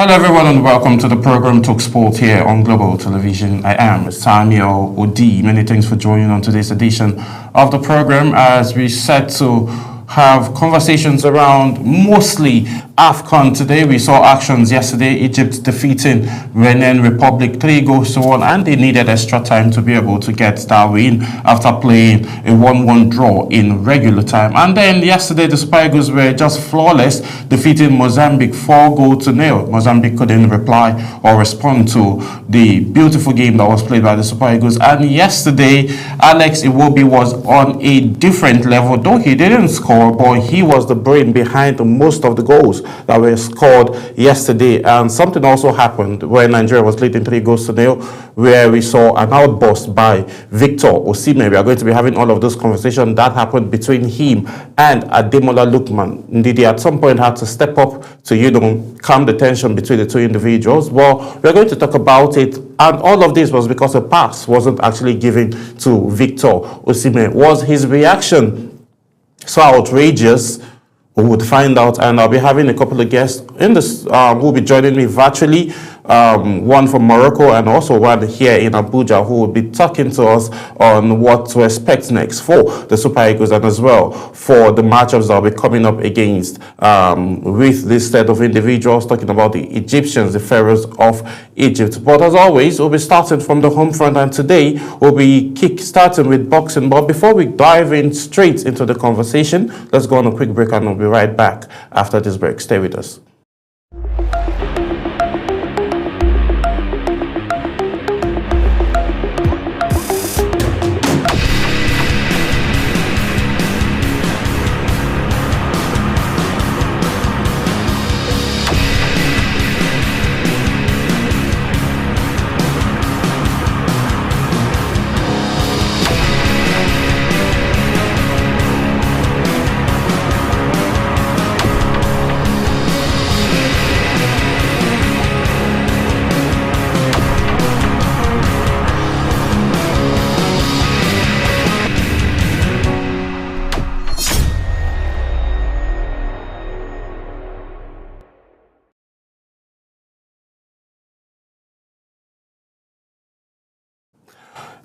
Hello everyone and welcome to the program Talksports here on Global Television. I am Samuel Odi. Many thanks for joining on today's edition of the program as we set to have conversations around mostly AFCON today. We saw actions yesterday, Egypt defeating Benin Republic 3-1, and they needed extra time to be able to get that win after playing a 1-1 draw in regular time. And then yesterday the Super Eagles were just flawless, defeating Mozambique 4-0. Mozambique couldn't reply or respond to the beautiful game that was played by the Super Eagles. And yesterday, Alex Iwobi was on a different level, though he didn't score, but he was the brain behind most of the goals that were scored yesterday. And something also happened when Nigeria was leading 3-0, where we saw an outburst by Victor Osimhen. We are going to be having all of those conversations that happened between him and Ademola Lookman. Indeed, he at some point had to step up to, calm the tension between the two individuals. Well, we're going to talk about it. And all of this was because a pass wasn't actually given to Victor Osimhen. Was his reaction so outrageous? We would find out, and I'll be having a couple of guests in this who will be joining me virtually. One from Morocco and also one here in Abuja who will be talking to us on what to expect next for the Super Eagles and as well for the matchups that will be coming up against with this set of individuals, talking about the Egyptians, the Pharaohs of Egypt. But as always, we'll be starting from the home front, and today we'll be starting with boxing. But before we dive in straight into the conversation, let's go on a quick break and we'll be right back after this break. Stay with us.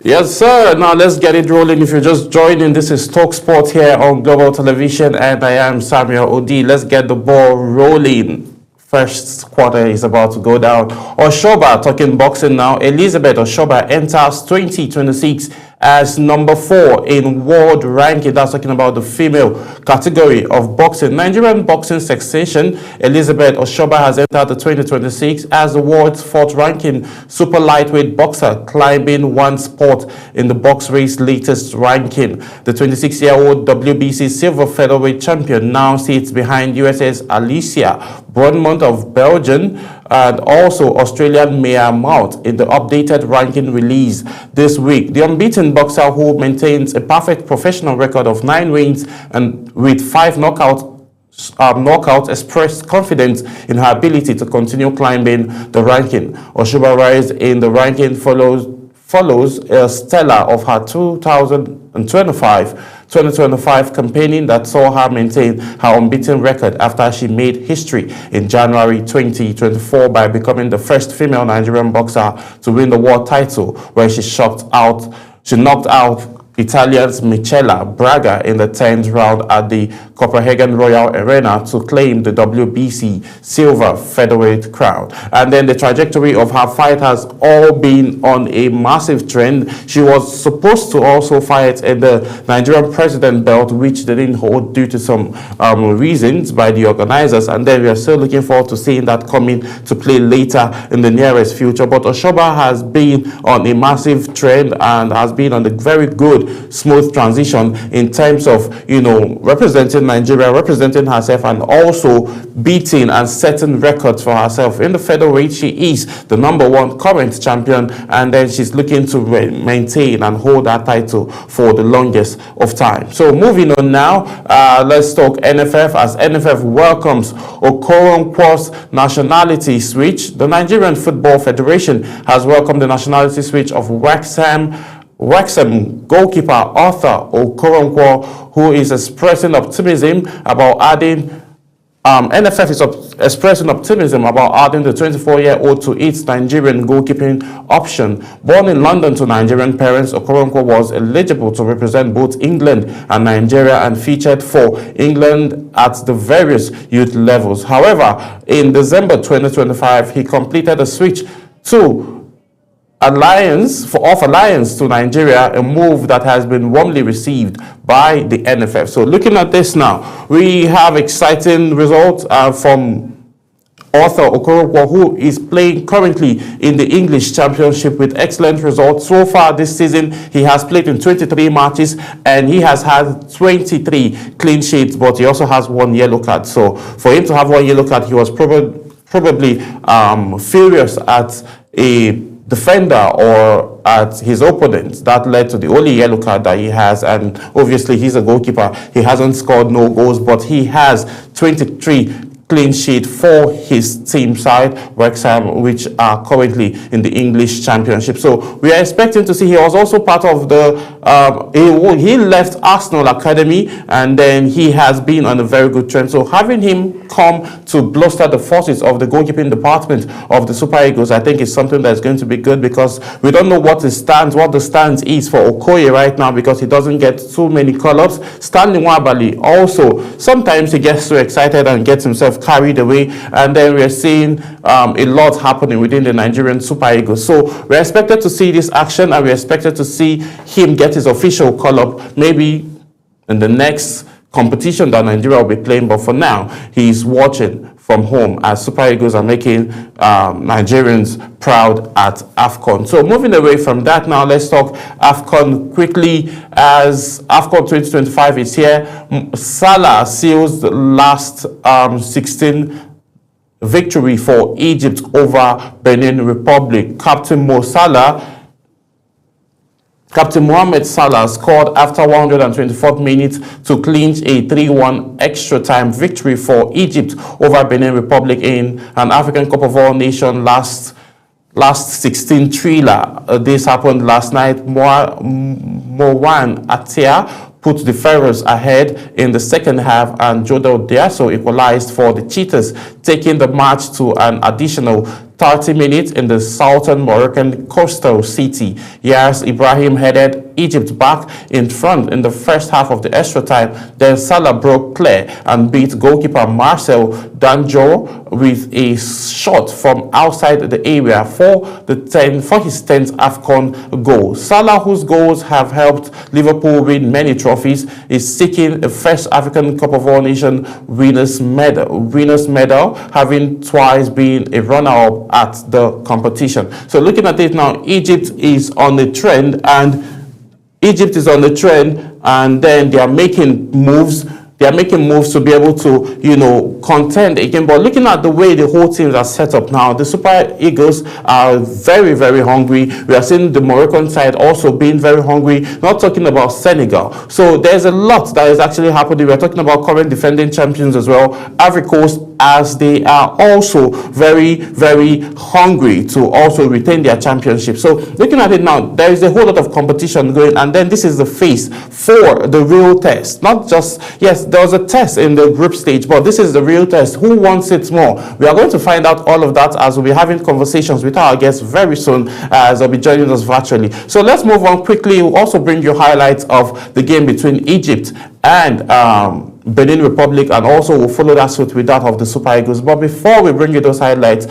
Yes, sir. Now let's get it rolling. If you're just joining, this is Talksports here on Global Television, and I am Samuel Odi. Let's get the ball rolling. First quarter is about to go down. Oshoba, talking boxing now. Elizabeth Oshoba enters 2026 as number 4 in world ranking. That's talking about the female category of boxing. Nigerian boxing sensation Elizabeth Oshoba has entered the 2026 as the world's 4th ranking super lightweight boxer, climbing one spot in the box race latest ranking. The 26-year-old WBC silver featherweight champion now sits behind USS Alicia Broadmont of Belgium and also Australian Mia Mount in the updated ranking release this week. The unbeaten boxer, who maintains a perfect professional record of 9 wins and with 5 knockouts, expressed confidence in her ability to continue climbing the ranking. Oshoba's rise in the ranking follows a stellar of her 2025 campaigning that saw her maintain her unbeaten record after she made history in January 2024 by becoming the first female Nigerian boxer to win the world title, where she knocked out Italian's Michela Braga in the 10th round at the Copenhagen Royal Arena to claim the WBC silver featherweight crown. And then the trajectory of her fight has all been on a massive trend. She was supposed to also fight in the Nigerian president belt, which they didn't hold due to some reasons by the organizers. And then we are still looking forward to seeing that coming to play later in the nearest future. But Oshoba has been on a massive trend and has been on a very good smooth transition in terms of representing Nigeria, representing herself, and also beating and setting records for herself. In the featherweight, she is the #1 current champion, and then she's looking to maintain and hold that title for the longest of time. So moving on now, let's talk NFF, as NFF welcomes Okoronkwo's nationality switch. The Nigerian Football Federation has welcomed the nationality switch of Wrexham goalkeeper Arthur Okoronkwo, who is expressing optimism about adding NFF is expressing optimism about adding the 24-year-old to its Nigerian goalkeeping option. Born in London to Nigerian parents, Okoronkwo was eligible to represent both England and Nigeria and featured for England at the various youth levels. However, in December 2025, he completed a switch to Alliance to Nigeria, a move that has been warmly received by the NFF. So looking at this now, we have exciting results from Arthur Okoronkwo, who is playing currently in the English Championship with excellent results. So far this season, he has played in 23 matches and he has had 23 clean sheets, but he also has 1 yellow card. So for him to have 1 yellow card, he was probably furious at a defender or at his opponent. That led to the only yellow card that he has, and obviously he's a goalkeeper. He hasn't scored no goals, but he has 23 clean sheet for his team side, Wrexham, which are currently in the English Championship. So we are expecting to see. He was also part of the he left Arsenal Academy, and then he has been on a very good trend. So having him come to bolster the forces of the goalkeeping department of the Super Eagles, I think is something that's going to be good, because we don't know what the stance is for Okoye right now, because he doesn't get too many call-ups. Stanley Nwabali also, sometimes he gets too excited and gets himself carried away, and then we're seeing a lot happening within the Nigerian Super Eagles. So we're expected to see this action, and we're expected to see him get his official call-up maybe in the next competition that Nigeria will be playing. But for now, he's watching from home as Super Eagles are making Nigerians proud at AFCON. So moving away from that now, let's talk AFCON quickly, as AFCON 2025 is here. Salah seals the last 16 victory for Egypt over Benin Republic. Captain Mohamed Salah scored after 124th minute to clinch a 3-1 extra time victory for Egypt over Benin Republic in an African Cup of All Nations last 16 thriller. This happened last night. Mowan Atia put the Pharaohs ahead in the second half, and Jodo Diaso equalized for the Cheetahs, taking the match to an additional 30 minutes in the southern Moroccan coastal city. Yas Ibrahim headed Egypt back in front in the first half of the extra time. Then Salah broke clear and beat goalkeeper Marcel Danjo with a shot from outside the area for his 10th AFCON goal. Salah, whose goals have helped Liverpool win many trophies, is seeking a first African Cup of All Nations winners medal, having twice been a runner-up at the competition. So looking at it now, Egypt is on the trend, and then they are making moves. They are making moves to be able to, contend again. But looking at the way the whole teams are set up now, the Super Eagles are very, very hungry. We are seeing the Moroccan side also being very hungry, not talking about Senegal. So there's a lot that is actually happening. We're talking about current defending champions as well, Ivory Coast, as they are also very, very hungry to also retain their championship. So looking at it now, there is a whole lot of competition going, and then this is the phase for the real test. Not just, yes, there was a test in the group stage, but this is the real test. Who wants it more? We are going to find out all of that as we'll be having conversations with our guests very soon, as they'll be joining us virtually. So let's move on quickly. We'll also bring you highlights of the game between Egypt and Benin Republic, and also we'll follow that suit with that of the Super Eagles. But before we bring you those highlights,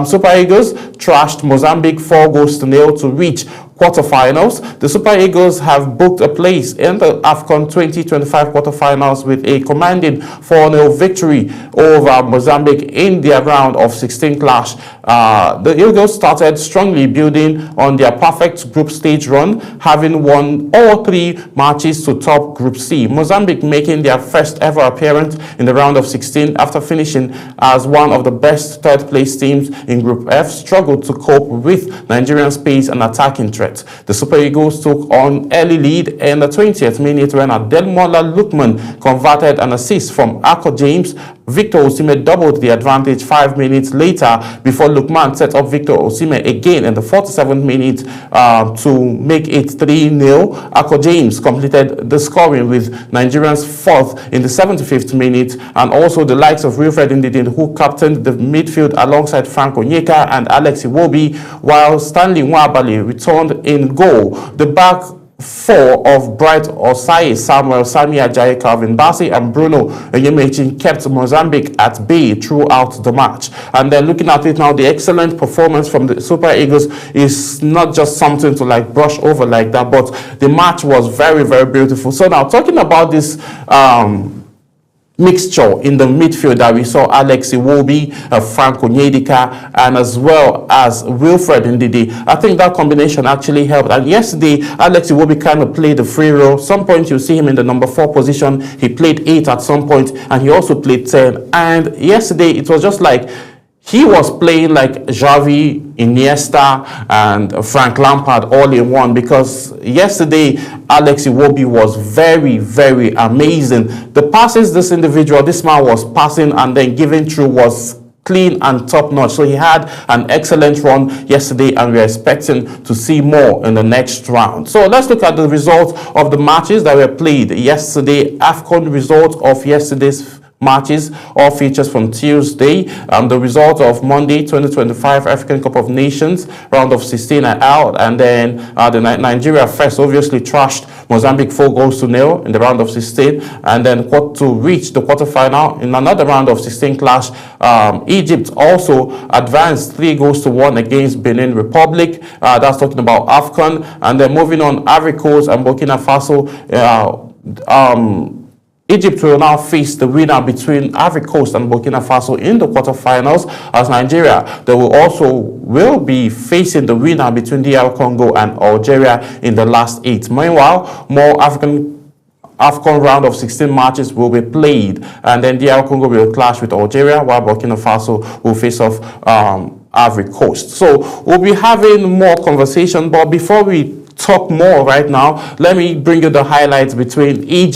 Super Eagles trashed Mozambique 4-0 to reach quarterfinals. The Super Eagles have booked a place in the AFCON 2025 quarterfinals with a commanding 4-0 victory over Mozambique in their round of 16 clash. The Eagles started strongly, building on their perfect group stage run, having won all 3 matches to top Group C. Mozambique making their first ever appearance in the round of 16 after finishing as one of the best third place teams in Group F, struggled to cope with Nigerian pace and attacking threat. threat. The Super Eagles took on early lead in the 20th minute when Adelmola Lukman converted an assist from Akko James. Victor Osimhen doubled the advantage 5 minutes later before Lukman set up Victor Osimhen again in the 47th minute to make it 3-0. Akko James completed the scoring with Nigerians fourth in the 75th minute, and also the likes of Wilfred Ndidi, who captained the midfield alongside Frank Onyeka and Alex Iwobi, while Stanley Nwabali returned in goal. The back four of Bright Osai, Samuel Sami Ajayi, Calvin Bassey, and Bruno Onyemechin kept Mozambique at bay throughout the match. And then looking at it now, the excellent performance from the Super Eagles is not just something to like brush over like that, but the match was very, very beautiful. So now talking about this mixture in the midfield that we saw Alex Iwobi, Frank Onyedika, and as well as Wilfred Ndidi. I think that combination actually helped. And yesterday, Alex Iwobi kind of played the free role. Some point you see him in the number 4 position. He played 8 at some point, and he also played 10. And yesterday, it was just like he was playing like Xavi, Iniesta, and Frank Lampard all in one, because yesterday Alex Iwobi was very, very amazing. The passes this man was passing and then giving through was clean and top-notch. So he had an excellent run yesterday, and we're expecting to see more in the next round. So let's look at the results of the matches that were played yesterday. AFCON results of yesterday's matches, all features from Tuesday. The result of Monday 2025 African Cup of Nations round of 16 are out, and then the Nigeria first obviously trashed Mozambique 4-0 in the round of 16, and then to reach the quarterfinal in another round of 16 clash. Egypt also advanced 3-1 against Benin Republic. That's talking about AFCON. And then moving on, Ivory Coast and Burkina Faso. Egypt will now face the winner between Ivory Coast and Burkina Faso in the quarterfinals, as Nigeria, they will be facing the winner between DR Congo and Algeria in the last 8. Meanwhile, more AFCON round of 16 matches will be played, and then DR Congo will clash with Algeria, while Burkina Faso will face off Ivory Coast. So we'll be having more conversation, but before we talk more right now, let me bring you the highlights between Egypt